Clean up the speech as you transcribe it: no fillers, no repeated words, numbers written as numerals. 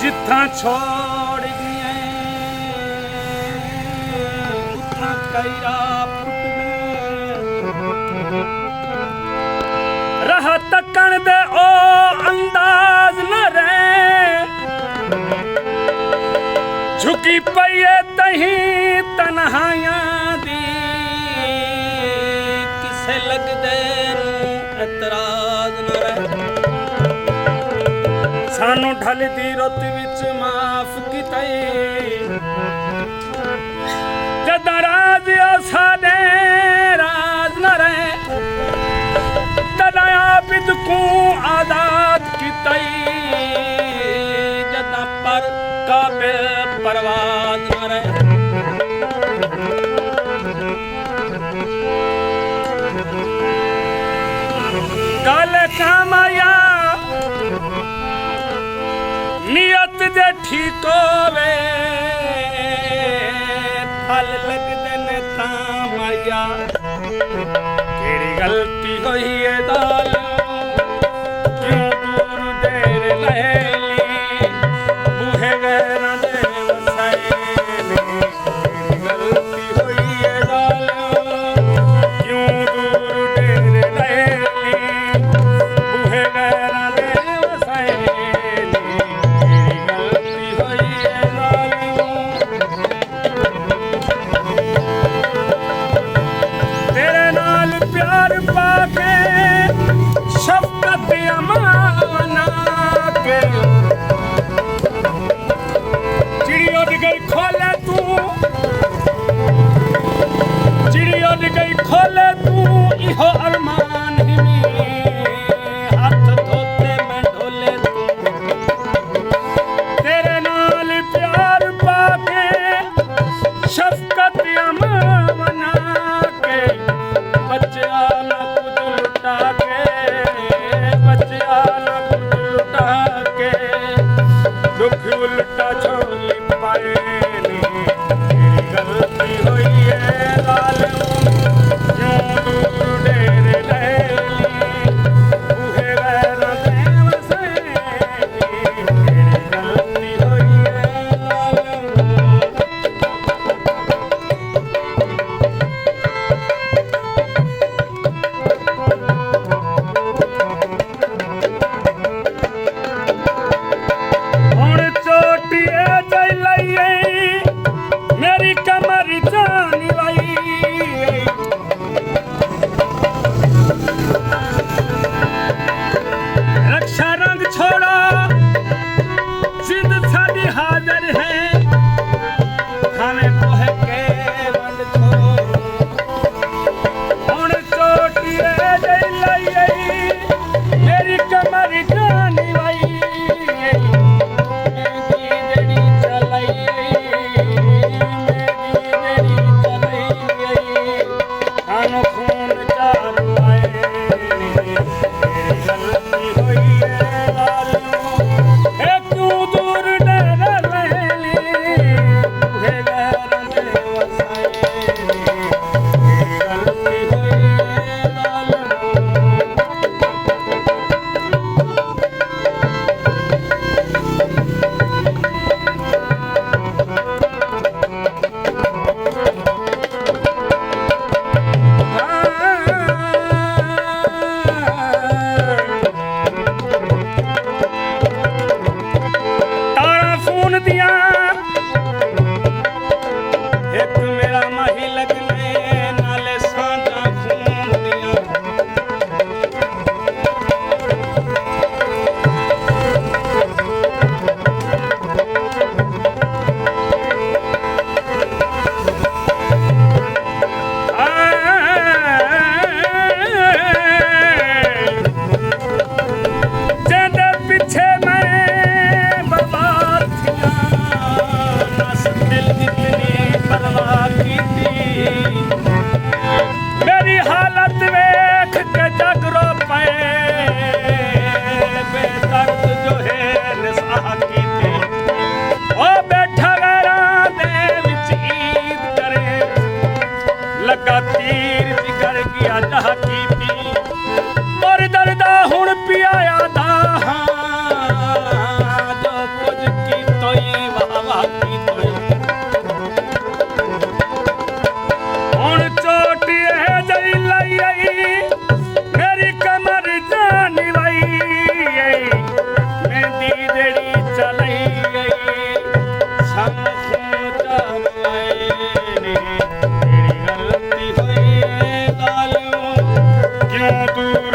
जिथा छोड़ गए उथा कैरा रह तकन दे ओ अंदाज न रहे झुकी पईए तही तन्हाइयां दी किसे लगदे एतराज न रहे सानू ढलदी रुत विच माफ कीते जदा राज साडे राज न रहे तदा आबिद को आजाद कीते जदा पर काबिल परवाज न रहे गल कामया नियत जे ठीक होवे फल लगदे ने तां माया केड़ी गलती होई है दाल क्यों दूर देर लहली बूहे गैरां दे वसाएली केड़ी गलती होई है दाल क्यों दूर देर लहली बूहे गैरां दे वसाएली खोले तू इहो अरमान में हाथ धोते मैं ढोले तू तेरे नाल प्यार पाके शफकत अमना के बच्चा ना कुछ लुटा के बच्चा ना कुछ लुटा के दुख उल्टा छोली पाए गलती हुई है लाल क्यों दूर अज कीती और दर्दा हुण पियाया दा जो कुछ की तोई वाह वाह की तोई हुण चोट है जई लई मेरी कमर जानी वई मेहंदी देड़ी चलई सम खून चमए तेरी गलती हुई लालियों क्यों दूर